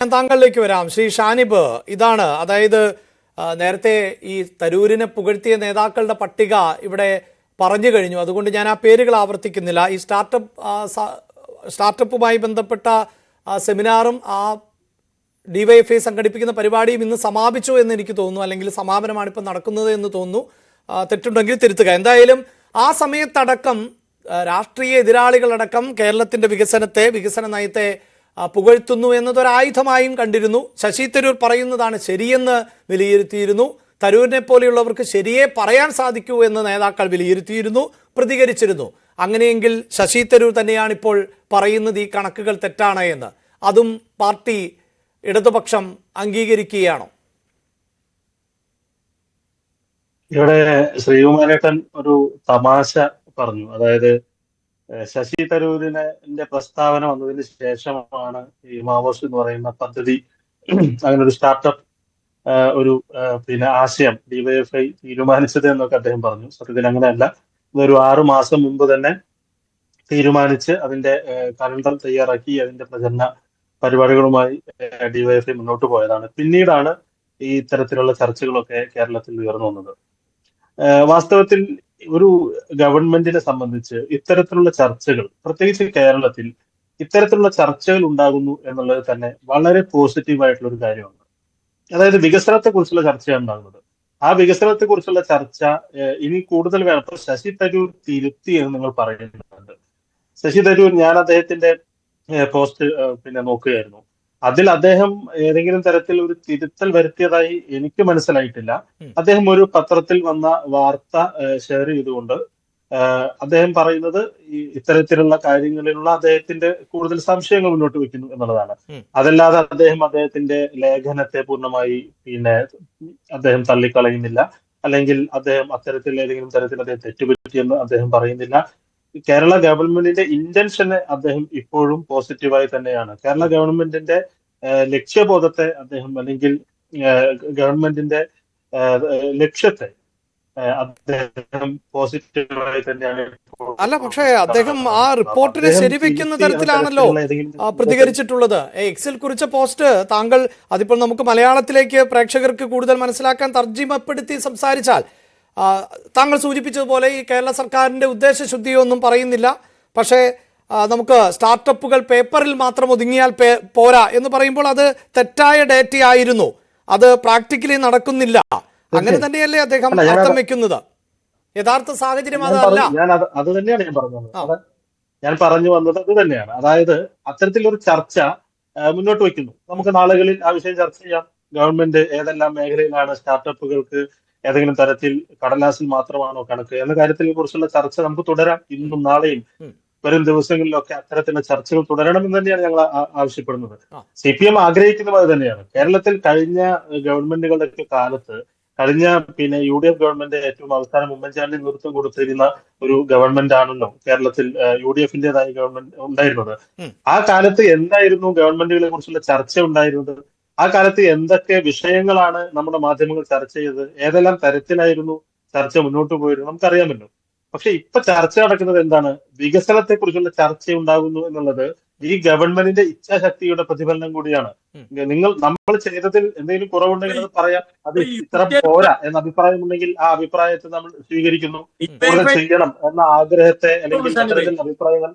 ഞാൻ താങ്കളിലേക്ക് വരാം. ശ്രീ ഷാനിബ്, ഇതാണ് അതായത് നേരത്തെ ഈ തരൂരിനെ പുകഴ്ത്തിയ നേതാക്കളുടെ പട്ടിക ഇവിടെ പറഞ്ഞു കഴിഞ്ഞു. അതുകൊണ്ട് ഞാൻ ആ പേരുകൾ ആവർത്തിക്കുന്നില്ല. ഈ സ്റ്റാർട്ടപ്പുമായി ബന്ധപ്പെട്ട സെമിനാറും ആ ഡിവൈഎഫ്ഐ സംഘടിപ്പിക്കുന്ന പരിപാടിയും ഇന്ന് സമാപിച്ചു എന്ന് എനിക്ക് തോന്നുന്നു, അല്ലെങ്കിൽ സമാപനമാണ് ഇപ്പം നടക്കുന്നത് എന്ന് തോന്നുന്നു. തെറ്റുണ്ടെങ്കിൽ തിരുത്തുക. എന്തായാലും ആ സമയത്തടക്കം രാഷ്ട്രീയ എതിരാളികളടക്കം കേരളത്തിൻ്റെ വികസന നയത്തെ പുകഴ്ത്തുന്നു എന്നതൊരായുധമായും കണ്ടിരുന്നു. ശശി തരൂർ പറയുന്നതാണ് ശരിയെന്ന് വിലയിരുത്തിയിരുന്നു. തരൂരിനെ പോലെയുള്ളവർക്ക് ശരിയെ പറയാൻ സാധിക്കൂ എന്ന് നേതാക്കൾ വിലയിരുത്തിയിരുന്നു, പ്രതികരിച്ചിരുന്നു. അങ്ങനെയെങ്കിൽ ശശി തരൂർ തന്നെയാണ് ഇപ്പോൾ പറയുന്നത് ഈ കണക്കുകൾ തെറ്റാണ് എന്ന്. അതും പാർട്ടി ഇടതുപക്ഷം അംഗീകരിക്കുകയാണോ? ഇവിടെ ശ്രീകുമാരേട്ടൻ ഒരു തമാശ പറഞ്ഞു. അതായത് ശശി തരൂരിന്റെ പ്രസ്താവന വന്നതിന് ശേഷമാണ് ഈ മാവോസ് എന്ന് പറയുന്ന പദ്ധതി, അങ്ങനെ ഒരു സ്റ്റാർട്ടപ്പ് ഒരു ആശയം ഡിവൈഎഫ്ഐ തീരുമാനിച്ചത് എന്നൊക്കെ അദ്ദേഹം പറഞ്ഞു. സത്യത്തിൽ അങ്ങനെയല്ല. ഇതൊരു 6 മാസം മുമ്പ് തന്നെ തീരുമാനിച്ച് അതിന്റെ കലണ്ടർ തയ്യാറാക്കി അതിന്റെ പ്രചരണ പരിപാടികളുമായി ഡിവൈഎഫ്ഐ മുന്നോട്ട് പോയതാണ്. പിന്നീടാണ് ഈ ഇത്തരത്തിലുള്ള ചർച്ചകളൊക്കെ കേരളത്തിൽ ഉയർന്നു വന്നത്. വാസ്തവത്തിൽ ഒരു ഗവൺമെന്റിനെ സംബന്ധിച്ച് ഇത്തരത്തിലുള്ള ചർച്ചകൾ, പ്രത്യേകിച്ച് കേരളത്തിൽ ഇത്തരത്തിലുള്ള ചർച്ചകൾ ഉണ്ടാകുന്നു എന്നുള്ളത് തന്നെ വളരെ പോസിറ്റീവായിട്ടുള്ള ഒരു കാര്യമാണ്. അതായത് വികസനത്തെ കുറിച്ചുള്ള ചർച്ചയാണ് ഉണ്ടാകുന്നത്. ആ വികസനത്തെ കുറിച്ചുള്ള ചർച്ച ഇനി കൂടുതൽ വേണം. ഇപ്പൊ ശശി തരൂർ തിരുത്തി എന്ന് നിങ്ങൾ പറയുന്നുണ്ട്. ശശി തരൂർ, ഞാൻ അദ്ദേഹത്തിന്റെ പോസ്റ്റ് നോക്കുകയായിരുന്നു. അതിൽ അദ്ദേഹം ഏതെങ്കിലും തരത്തിൽ ഒരു തിരുത്തൽ വരുത്തിയതായി എനിക്ക് മനസ്സിലായിട്ടില്ല. അദ്ദേഹം ഒരു പത്രത്തിൽ വന്ന വാർത്ത ഷെയർ ചെയ്തുകൊണ്ട് അദ്ദേഹം പറയുന്നത് ഇത്തരത്തിലുള്ള കാര്യങ്ങളിലുള്ള അദ്ദേഹത്തിന്റെ കൂടുതൽ സംശയങ്ങൾ മുന്നോട്ട് വെക്കുന്നു എന്നുള്ളതാണ്. അതല്ലാതെ അദ്ദേഹത്തിന്റെ ലേഖനത്തെ പൂർണ്ണമായി അദ്ദേഹം തള്ളിക്കളയുന്നില്ല, അല്ലെങ്കിൽ അദ്ദേഹം അത്തരത്തിൽ ഏതെങ്കിലും തരത്തിൽ അദ്ദേഹം തെറ്റുപറ്റിയെന്ന് അദ്ദേഹം പറയുന്നില്ല. കേരള ഗവൺമെന്റിന്റെ ഇന്റൻഷനെ അദ്ദേഹം ഇപ്പോഴും പോസിറ്റീവായി തന്നെയാണ്. കേരള ഗവൺമെന്റിന്റെ ലക്ഷ്യബോധത്തെ അദ്ദേഹം, അല്ലെങ്കിൽ ഗവൺമെന്റിന്റെ ലക്ഷ്യത്തെ അദ്ദേഹം പോസിറ്റീവായി തന്നെയാണ്. അല്ല, പക്ഷേ അദ്ദേഹം ആ റിപ്പോർട്ടിനെ ശരിവെക്കുന്ന തരത്തിലാണല്ലോ പ്രതികരിച്ചിട്ടുള്ളത്. എക്സിൽ കുറിച്ച പോസ്റ്റ് താങ്കൾ അതിപ്പോൾ നമുക്ക് മലയാളത്തിലേക്ക് പ്രേക്ഷകർക്ക് കൂടുതൽ മനസ്സിലാക്കാൻ തർജിമപ്പെടുത്തി സംസാരിച്ചാൽ, താങ്കൾ സൂചിപ്പിച്ചതുപോലെ ഈ കേരള സർക്കാരിൻ്റെ ഉദ്ദേശശുദ്ധിയൊന്നും പറയുന്നില്ല. പക്ഷേ നമുക്ക് സ്റ്റാർട്ടപ്പുകൾ പേപ്പറിൽ മാത്രം ഒതുങ്ങിയാൽ പോരാ എന്ന് പറയുമ്പോൾ അത് തെറ്റായ ഡേറ്റ ആയിരുന്നു, അത് പ്രാക്ടിക്കലി നടക്കുന്നില്ല. അങ്ങനെ തന്നെയല്ലേ അദ്ദേഹം അർത്ഥം വെക്കുന്നത്? യഥാർത്ഥ സാഹചര്യം അതല്ല. അത് തന്നെയാണ് ഞാൻ പറഞ്ഞത്. ഞാൻ പറഞ്ഞു വന്നത് അത് തന്നെയാണ്. അതായത് അത്തരത്തിലൊരു ചർച്ച മുന്നോട്ട് വയ്ക്കുന്നു. നമുക്ക് നാളുകളിൽ ആ വിഷയം ചർച്ച ചെയ്യാം. ഗവൺമെന്റ് ഏതെല്ലാം മേഖലയിലാണ് സ്റ്റാർട്ടപ്പുകൾക്ക് ഏതെങ്കിലും തരത്തിൽ കടലാസിൽ മാത്രമാണോ കണക്ക് എന്ന കാര്യത്തിനെ കുറിച്ചുള്ള ചർച്ച നമുക്ക് തുടരാം. ഇന്നും നാളെയും വരും ദിവസങ്ങളിലൊക്കെ അത്തരത്തിലുള്ള ചർച്ചകൾ തുടരണമെന്ന് തന്നെയാണ് ഞങ്ങൾ ആവശ്യപ്പെടുന്നത്. CPM ആഗ്രഹിക്കുന്നതും അത് തന്നെയാണ്. കേരളത്തിൽ കഴിഞ്ഞ ഗവൺമെന്റുകളുടെ കാലത്ത്, കഴിഞ്ഞ UDF ഗവൺമെന്റ് ഏറ്റവും അവസാനം ഉമ്മൻചാണ്ടി നേതൃത്വം കൊടുത്തിരുന്ന ഒരു ഗവൺമെന്റ് ആണല്ലോ കേരളത്തിൽ UDFന്റേതായ ഗവൺമെന്റ് ഉണ്ടായിരുന്നത്. ആ കാലത്ത് എന്തായിരുന്നു ഗവൺമെന്റുകളെ കുറിച്ചുള്ള ചർച്ച ഉണ്ടായിരുന്നത്? ആ കാലത്ത് എന്തൊക്കെ വിഷയങ്ങളാണ് നമ്മുടെ മാധ്യമങ്ങൾ ചർച്ച ചെയ്തത്? ഏതെല്ലാം തരത്തിലായിരുന്നു ചർച്ച മുന്നോട്ട് പോയിരുന്നത്? നമുക്കറിയാമല്ലോ. പക്ഷെ ഇപ്പൊ ചർച്ച നടക്കുന്നത് എന്താണ്? വികസനത്തെ കുറിച്ചുള്ള ചർച്ച ഉണ്ടാകുന്നു എന്നുള്ളത് ഈ ഗവൺമെന്റിന്റെ ഇച്ഛാശക്തിയുടെ പ്രതിഫലനം കൂടിയാണ്. നമ്മൾ ചെയ്തതിൽ എന്തെങ്കിലും കുറവുണ്ടെങ്കിൽ അത് പറയാം. അത് ഇത്ര പോരാ എന്ന അഭിപ്രായം ഉണ്ടെങ്കിൽ ആ അഭിപ്രായത്തെ നമ്മൾ സ്വീകരിക്കുന്നു. കൂടുതൽ ചെയ്യണം എന്ന ആഗ്രഹത്തെ, അല്ലെങ്കിൽ അത്തരത്തിലുള്ള അഭിപ്രായങ്ങൾ,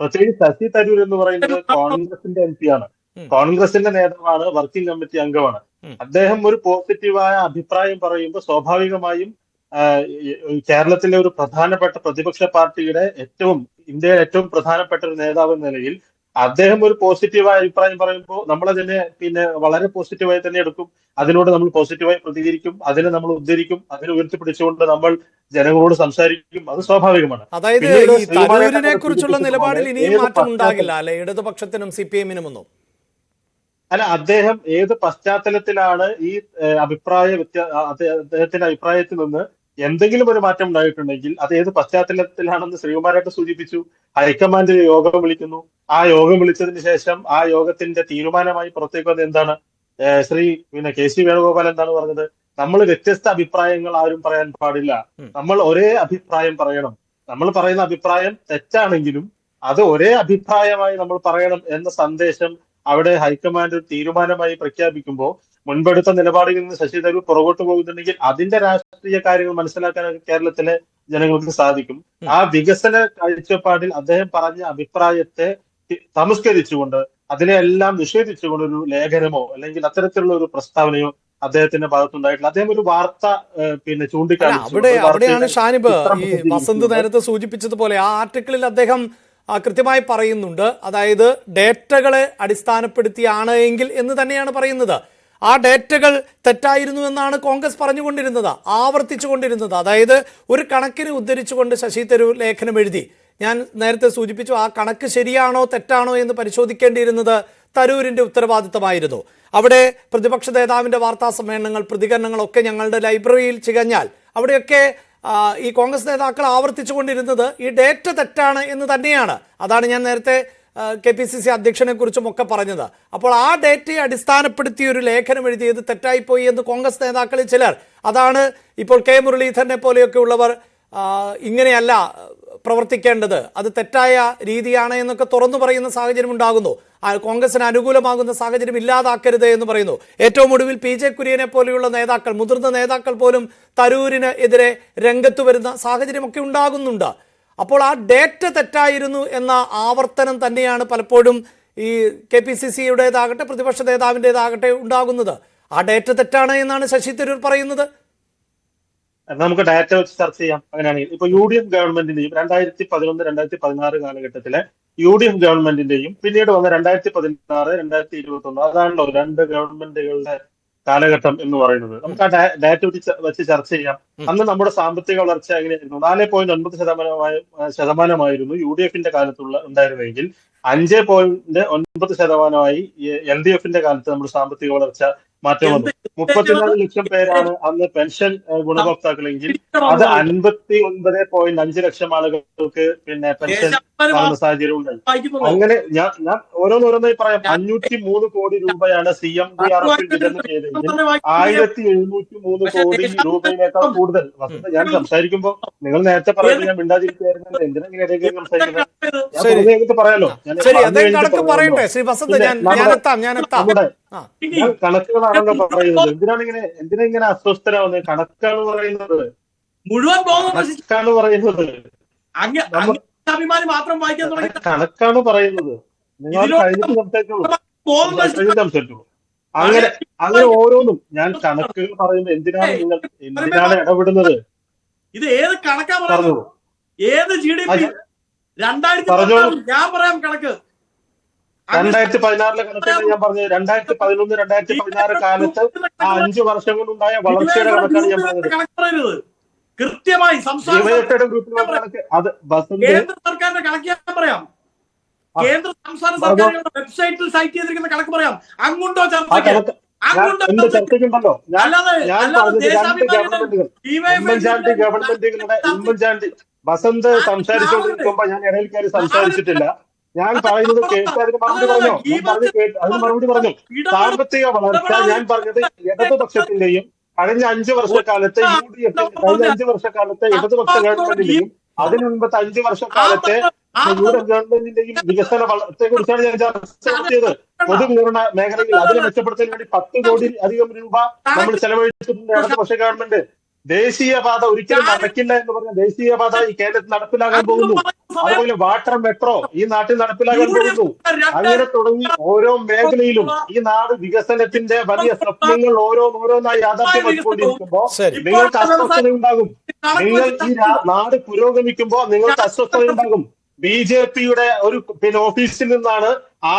പ്രത്യേകിച്ച് ശശി തരൂർ എന്ന് പറയുന്നത് കോൺഗ്രസിന്റെ MP ആണ്, കോൺഗ്രസിന്റെ നേതാവാണ്, വർക്കിംഗ് കമ്മിറ്റി അംഗമാണ്. അദ്ദേഹം ഒരു പോസിറ്റീവായ അഭിപ്രായം പറയുമ്പോൾ സ്വാഭാവികമായും കേരളത്തിലെ ഒരു പ്രധാനപ്പെട്ട പ്രതിപക്ഷ പാർട്ടിയുടെ ഇന്ത്യയിലെ ഏറ്റവും പ്രധാനപ്പെട്ട ഒരു നേതാവ് എന്ന നിലയിൽ അദ്ദേഹം ഒരു പോസിറ്റീവായ അഭിപ്രായം പറയുമ്പോൾ നമ്മളതിനെ വളരെ പോസിറ്റീവായി തന്നെ എടുക്കും. അതിനോട് നമ്മൾ പോസിറ്റീവായി പ്രതികരിക്കും, അതിനെ നമ്മൾ ഉദ്ധരിക്കും, അതിനെ ഉയർത്തിപ്പിടിച്ചുകൊണ്ട് നമ്മൾ ജനങ്ങളോട് സംസാരിക്കും. അത് സ്വാഭാവികമാണ്. അതായത് ഈ തരൂരിനെ കുറിച്ചുള്ള നിലപാടിൽ ഇനിയും മാറ്റം ഉണ്ടാകില്ല അല്ലെ ഇടതുപക്ഷത്തിനും CPM-നും ഒന്നും? അല്ല, അദ്ദേഹം ഏത് പശ്ചാത്തലത്തിലാണ് ഈ അദ്ദേഹത്തിന്റെ അഭിപ്രായത്തിൽ നിന്ന് എന്തെങ്കിലും ഒരു മാറ്റം ഉണ്ടായിട്ടുണ്ടെങ്കിൽ അത് ഏത് പശ്ചാത്തലത്തിലാണെന്ന് ശ്രീകുമാരായിട്ട് സൂചിപ്പിച്ചു. ഹൈക്കമാൻഡ് യോഗം വിളിക്കുന്നു. ആ യോഗം വിളിച്ചതിന് ശേഷം ആ യോഗത്തിന്റെ തീരുമാനമായി പുറത്തേക്ക് വന്നത് എന്താണ്? KC വേണുഗോപാൽ എന്താണ് പറഞ്ഞത്? നമ്മൾ വ്യത്യസ്ത അഭിപ്രായങ്ങൾ ആരും പറയാൻ പാടില്ല, നമ്മൾ ഒരേ അഭിപ്രായം പറയണം. നമ്മൾ പറയുന്ന അഭിപ്രായം തെറ്റാണെങ്കിലും അത് ഒരേ അഭിപ്രായമായി നമ്മൾ പറയണം എന്ന സന്ദേശം അവിടെ ഹൈക്കമാൻഡ് തീരുമാനമായി പ്രഖ്യാപിക്കുമ്പോൾ മുൻപെടുത്ത നിലപാടിൽ നിന്ന് ശശി തരൂർ പുറകോട്ട് പോകുന്നുണ്ടെങ്കിൽ അതിന്റെ രാഷ്ട്രീയ കാര്യങ്ങൾ മനസ്സിലാക്കാൻ കേരളത്തിലെ ജനങ്ങൾക്ക് സാധിക്കും. ആ വികസന കാഴ്ചപ്പാടിൽ അദ്ദേഹം പറഞ്ഞ അഭിപ്രായത്തെ തമസ്കരിച്ചുകൊണ്ട് അതിനെല്ലാം നിഷേധിച്ചുകൊണ്ട് ഒരു ലേഖനമോ അല്ലെങ്കിൽ അത്തരത്തിലുള്ള ഒരു പ്രസ്താവനയോ അദ്ദേഹത്തിന്റെ ഭാഗത്തുണ്ടായിട്ടില്ല. അദ്ദേഹം ഒരു വാർത്ത അവിടെയാണ് ഷാനിബ് ഈ വസന്ത് നേരത്തെ സൂചിപ്പിച്ചതുപോലെ ആ ആർട്ടിക്കിളിൽ അദ്ദേഹം കൃത്യമായി പറയുന്നുണ്ട്. അതായത് ഡേറ്റകളെ അടിസ്ഥാനപ്പെടുത്തിയാണ് എങ്കിൽ എന്ന് തന്നെയാണ് പറയുന്നത്. ആ ഡേറ്റകൾ തെറ്റായിരുന്നു എന്നാണ് കോൺഗ്രസ് പറഞ്ഞുകൊണ്ടിരുന്നത്, ആവർത്തിച്ചുകൊണ്ടിരുന്നത്. അതായത് ഒരു കണക്കിന് ഉദ്ധരിച്ചുകൊണ്ട് ശശി തരൂർ ലേഖനം എഴുതി. ഞാൻ നേരത്തെ സൂചിപ്പിച്ചു, ആ കണക്ക് ശരിയാണോ തെറ്റാണോ എന്ന് പരിശോധിക്കേണ്ടിയിരുന്നത് തരൂരിന്റെ ഉത്തരവാദിത്തമായിരുന്നു. അവിടെ പ്രതിപക്ഷ നേതാവിന്റെ വാർത്താ സമ്മേളനങ്ങൾ, പ്രതികരണങ്ങളൊക്കെ ഞങ്ങളുടെ ലൈബ്രറിയിൽ ചികഞ്ഞാൽ അവിടെയൊക്കെ ഈ കോൺഗ്രസ് നേതാക്കൾ ആവർത്തിച്ചുകൊണ്ടിരുന്നത് ഈ ഡേറ്റ തെറ്റാണ് എന്ന് തന്നെയാണ്. അതാണ് ഞാൻ നേരത്തെ KPCC അധ്യക്ഷനെ കുറിച്ചും ഒക്കെ പറഞ്ഞത്. അപ്പോൾ ആ ഡേറ്റയെ അടിസ്ഥാനപ്പെടുത്തി ഒരു ലേഖനം എഴുതിയത് തെറ്റായിപ്പോയി എന്ന് കോൺഗ്രസ് നേതാക്കളിൽ ചിലർ, അതാണ് ഇപ്പോൾ K മുരളീധരനെ പോലെയൊക്കെ ഉള്ളവർ ഇങ്ങനെയല്ല പ്രവർത്തിക്കേണ്ടത്, അത് തെറ്റായ രീതിയാണ് എന്നൊക്കെ തുറന്നു പറയുന്ന സാഹചര്യം ഉണ്ടാകുന്നു. കോൺഗ്രസിന് അനുകൂലമാകുന്ന സാഹചര്യം ഇല്ലാതാക്കരുത് എന്ന് പറയുന്നു. ഏറ്റവും ഒടുവിൽ PJ കുര്യനെ പോലെയുള്ള നേതാക്കൾ, മുതിർന്ന നേതാക്കൾ പോലും തരൂരിന് എതിരെ രംഗത്ത് വരുന്ന സാഹചര്യമൊക്കെ ഉണ്ടാകുന്നുണ്ട്. അപ്പോൾ ആ ഡേറ്റ തെറ്റായിരുന്നു എന്ന ആവർത്തനം തന്നെയാണ് പലപ്പോഴും ഈ KPCCയുടേതാകട്ടെ പ്രതിപക്ഷ നേതാവിൻ്റെതാകട്ടെ ഉണ്ടാകുന്നത്. ആ ഡേറ്റ തെറ്റാണ് എന്നാണ് ശശി തരൂർ പറയുന്നത്. നമുക്ക് ഡാറ്റ വെച്ച് ചർച്ച ചെയ്യാം. അങ്ങനെയാണെങ്കിൽ ഇപ്പൊ UDF ഗവൺമെന്റിന്റെയും 2011-2016 കാലഘട്ടത്തിലെ UDF ഗവൺമെന്റിന്റെയും പിന്നീട് വന്ന 2016-2021 അതാണല്ലോ രണ്ട് ഗവൺമെന്റുകളുടെ കാലഘട്ടം എന്ന് പറയുന്നത്. നമുക്ക് ആ ഡാറ്റ വെച്ച് ചർച്ച ചെയ്യാം. അന്ന് നമ്മുടെ സാമ്പത്തിക വളർച്ച എങ്ങനെയായിരുന്നു? 4.9% UDFന്റെ കാലത്തുള്ള ഉണ്ടായിരുന്നെങ്കിൽ 5.9% LDFന്റെ കാലത്ത് നമ്മുടെ സാമ്പത്തിക വളർച്ച മാറ്റം വന്നു. 34 ലക്ഷം പേരാണ് അന്ന് പെൻഷൻ ഗുണഭോക്താക്കളെങ്കിൽ അത് 59.5 ലക്ഷം ആളുകൾക്ക് പെൻഷൻ വാങ്ങുന്ന സാഹചര്യം ഉണ്ടായി. അങ്ങനെ ഞാൻ ഓരോന്നോരോന്നായി പറയാം. 503 കോടി രൂപയാണ് CMDRF വിതരണം ചെയ്തെങ്കിൽ 1703 കോടി രൂപയിനേക്കാൾ കൂടുതൽ. ഞാൻ സംസാരിക്കുമ്പോ നിങ്ങൾ നേരത്തെ പറയുന്നത് ഞാൻ മിണ്ടാതിരിക്കുകയായിരുന്നു. എന്തിനാ ഇങ്ങനെ ഇടയ്ക്ക് സംസാരിക്കുന്നത്? ഞാൻ പറയാലോ. ഞാൻ കണക്കുകളാണല്ലോ പറയുന്നത്. എന്തിനാ ഇങ്ങനെ അസ്വസ്ഥരാവുന്നത്? കണക്കാണ് പറയുന്നത്, മുഴുവൻ കണക്കാണ് പറയുന്നത്, കണക്കാണ് പറയുന്നത്. നിങ്ങൾ കഴിഞ്ഞിട്ട് സംസാരിച്ചോളൂ. അങ്ങനെ ഓരോന്നും ഞാൻ കണക്കുകൾ പറയുന്നത് എന്തിനാണ് ഇടപെടുന്നത്? ഇത് ഏത് കണക്കാ പറഞ്ഞത്? ഏത് GDP? 2016 ഞാൻ പറയാം കണക്ക്. 2016 കണക്കാണ് ഞാൻ പറഞ്ഞത്. 2011-2016 കാലത്ത് ആ 5 വർഷം കൊണ്ടുണ്ടായ വളർച്ചയുടെ കണക്കാണ് ഞാൻ പറഞ്ഞത്. കൃത്യമായി കേന്ദ്ര സർക്കാരിന്റെ കണക്ക് ഞാൻ പറയാം. കേന്ദ്ര സംസ്ഥാന സർക്കാരുകളുടെ വെബ്സൈറ്റിൽ സൈറ്റ് ചെയ്തിരിക്കുന്ന കണക്ക് പറയാം. അങ്ങോട്ടോ ചർച്ചയ്ക്ക് ചർച്ചയ്ക്കുണ്ടല്ലോ. ഉമ്മൻചാണ്ടി വസന്ത് സംസാരിച്ചുകൊണ്ടിരിക്കുമ്പോ ഞാൻ ഇടയിൽ കയറി സംസാരിച്ചിട്ടില്ല. ഞാൻ പറയുന്നത് കേട്ട് അതിന് മറുപടി പറഞ്ഞു. സാമ്പത്തിക വളർച്ച ഞാൻ പറഞ്ഞത് ഇടതുപക്ഷത്തിന്റെയും കഴിഞ്ഞ 5 വർഷക്കാലത്തെ UDF കഴിഞ്ഞ 5 വർഷക്കാലത്തെ ഇടതുപക്ഷ ഗവൺമെന്റിന്റെയും അതിനു മുൻപത്തെ 5 വർഷക്കാലത്തെ UDF ഗവൺമെന്റിന്റെയും വികസന വളർച്ചയെ കുറിച്ചാണ് ഞാൻ ചർച്ച നടത്തിയത്. പൊതുവിതരണ മേഖലയിൽ അതിനെ മെച്ചപ്പെടുത്താൻ വേണ്ടി 10 കോടി അധികം രൂപ നമ്മൾ ചെലവഴിച്ചിട്ടുണ്ട് ഇടതുപക്ഷ ഗവൺമെന്റ്. ദേശീയപാത ഒരിക്കലും നടക്കില്ല എന്ന് പറഞ്ഞ ദേശീയപാത ഈ കേരളത്തിൽ നടപ്പിലാകാൻ പോകുന്നു. അതുപോലെ വാട്ടർ മെട്രോ ഈ നാട്ടിൽ നടപ്പിലാകാൻ പോകുന്നു. അങ്ങനെ തുടങ്ങി ഓരോ മേഖലയിലും ഈ നാട് വികസനത്തിന്റെ വലിയ സ്വപ്നങ്ങൾ ഓരോന്നായി യാഥാർത്ഥ്യമാക്കിക്കൊണ്ടിരിക്കുമ്പോ നിങ്ങൾക്ക് അസ്വസ്ഥതയുണ്ടാകും. നിങ്ങൾ ഈ നാട് പുരോഗമിക്കുമ്പോ നിങ്ങൾക്ക് അസ്വസ്ഥതയുണ്ടാകും. BJPയുടെ ഒരു ഓഫീസിൽ നിന്നാണ്,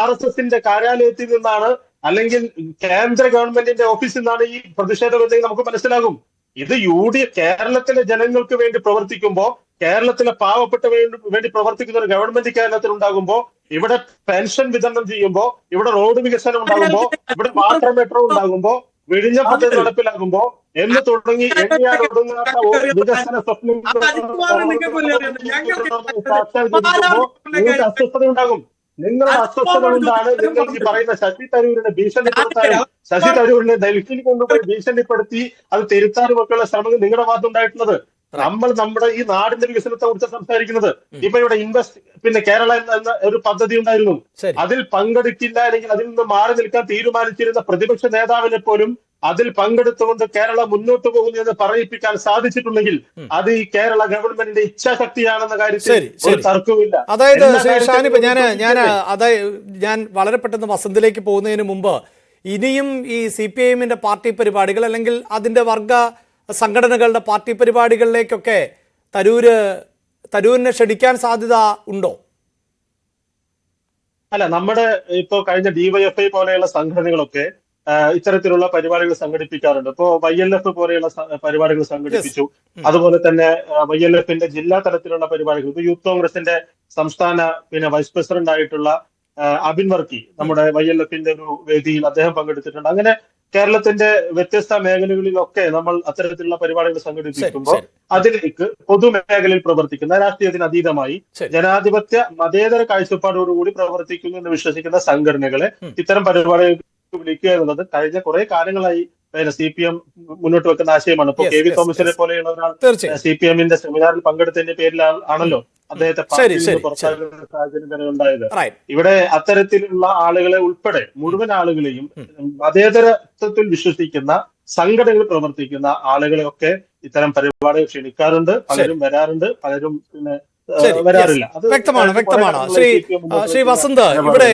RSSന്റെ കാര്യാലയത്തിൽ നിന്നാണ്, അല്ലെങ്കിൽ കേന്ദ്ര ഗവൺമെന്റിന്റെ ഓഫീസിൽ നിന്നാണ് ഈ പ്രതിഷേധം നമുക്ക് മനസ്സിലാകും. ഇത് UDF കേരളത്തിലെ ജനങ്ങൾക്ക് വേണ്ടി പ്രവർത്തിക്കുമ്പോ, കേരളത്തിലെ പാവപ്പെട്ട വേണ്ടി പ്രവർത്തിക്കുന്ന ഒരു ഗവൺമെന്റ് കേരളത്തിൽ ഉണ്ടാകുമ്പോ, ഇവിടെ പെൻഷൻ വിതരണം ചെയ്യുമ്പോ, ഇവിടെ റോഡ് വികസനം ഉണ്ടാകുമ്പോ, ഇവിടെ വാട്ടർ മെട്രോ ഉണ്ടാകുമ്പോ, വിഴിഞ്ഞ പദ്ധതി നടപ്പിലാകുമ്പോ എന്ന് തുടങ്ങി എണ്ണിയാൽ ഒടുങ്ങാത്ത വികസന സ്വപ്നങ്ങൾ നിങ്ങൾക്ക് അസ്വസ്ഥത ഉണ്ടാകും. നിങ്ങളുടെ അസ്വസ്ഥത കൊണ്ടാണ് നിങ്ങൾ ഈ പറയുന്ന ശശി തരൂരിനെ ഭീഷണിപ്പെടുത്താനും ശശി തരൂരിനെ ഡൽഹിയിൽ കൊണ്ടുപോയി ഭീഷണിപ്പെടുത്തി അത് തിരുത്താനും ഒക്കെയുള്ള ശ്രമങ്ങൾ നിങ്ങളുടെ ഭാഗത്തുണ്ടായിട്ടുള്ളത്. നമ്മൾ നമ്മുടെ ഈ നാടിന്റെ വികസനത്തെ കുറിച്ച് സംസാരിക്കുന്നത്. ഇപ്പൊ ഇവിടെ പിന്നെ കേരള എന്ന ഒരു പദ്ധതി ഉണ്ടായിരുന്നു. ശരി. അതിൽ പങ്കെടുക്കില്ല അല്ലെങ്കിൽ അതിൽ നിന്ന് മാറി നിൽക്കാൻ തീരുമാനിച്ചിരുന്ന പ്രതിപക്ഷ നേതാവിനെ പോലും അതിൽ പങ്കെടുത്തുകൊണ്ട് കേരളം മുന്നോട്ട് പോകുന്നു എന്ന് പറയിപ്പിക്കാൻ സാധിച്ചിട്ടുണ്ടെങ്കിൽ അത് ഈ കേരള ഗവൺമെന്റിന്റെ ഇച്ഛാശക്തിയാണെന്ന കാര്യത്തിൽ ഒരു തർക്കവുമില്ല. അതായത് ഷാനിബ്, ഞാൻ വളരെ പെട്ടെന്ന് വസന്തിലേക്ക് പോകുന്നതിന് മുമ്പ് ഇനിയും ഈ CPIMന്റെ പാർട്ടി പരിപാടികൾ അല്ലെങ്കിൽ അതിന്റെ വർഗ സംഘടനകളുടെ പാർട്ടി പരിപാടികളിലേക്കൊക്കെ തരൂരിനെ ക്ഷണിക്കാൻ സാധ്യത ഉണ്ടോ? അല്ല, നമ്മുടെ ഇപ്പോ കഴിഞ്ഞ DYFI പോലെയുള്ള സംഘടനകളൊക്കെ ഇത്തരത്തിലുള്ള പരിപാടികൾ സംഘടിപ്പിക്കാറുണ്ട്. ഇപ്പോ YLF പോലെയുള്ള പരിപാടികൾ സംഘടിപ്പിച്ചു. അതുപോലെ തന്നെ YLFന്റെ ജില്ലാ തലത്തിലുള്ള പരിപാടികൾ, ഇപ്പൊ യൂത്ത് കോൺഗ്രസിന്റെ സംസ്ഥാന വൈസ് പ്രസിഡന്റ് ആയിട്ടുള്ള അബിൻ വർക്കി നമ്മുടെ YLFന്റെ ഒരു വേദിയിൽ അദ്ദേഹം പങ്കെടുത്തിട്ടുണ്ട്. അങ്ങനെ കേരളത്തിന്റെ വ്യത്യസ്ത മേഖലകളിലൊക്കെ നമ്മൾ അത്തരത്തിലുള്ള പരിപാടികൾ സംഘടിപ്പിക്കുമ്പോൾ അതിലേക്ക് പൊതുമേഖലയിൽ പ്രവർത്തിക്കുന്ന രാഷ്ട്രീയത്തിന് അതീതമായി ജനാധിപത്യ മതേതര കാഴ്ചപ്പാടോടുകൂടി പ്രവർത്തിക്കുന്നു എന്ന് വിശ്വസിക്കുന്ന സംഘടനകളെ ഇത്തരം പരിപാടികൾ വിളിക്കുക എന്നുള്ളത് കഴിഞ്ഞ കുറെ കാലങ്ങളായി CPM മുന്നോട്ട് വെക്കുന്ന ആശയമാണ്. ഇപ്പൊ KV തോമസിനെ പോലെയുള്ള ഒരാൾ CPMന്റെ സെമിനാറിൽ പങ്കെടുത്തതിന്റെ പേരിലാണല്ലോ അദ്ദേഹത്തെ പുറത്താക്കുന്ന സാഹചര്യം തന്നെ ഉണ്ടായത്. ഇവിടെ അത്തരത്തിലുള്ള ആളുകളെ ഉൾപ്പെടെ മുഴുവൻ ആളുകളെയും മതേതരത്വത്തിൽ വിശ്വസിക്കുന്ന സംഘടനകൾ പ്രവർത്തിക്കുന്ന ആളുകളെയൊക്കെ ഇത്തരം പരിപാടികൾ ക്ഷണിക്കാറുണ്ട്. പലരും വരാറുണ്ട്, പലരും വരാറില്ല. വ്യക്തമാണ്. ശ്രീ വസന്ത്, ഇവിടെ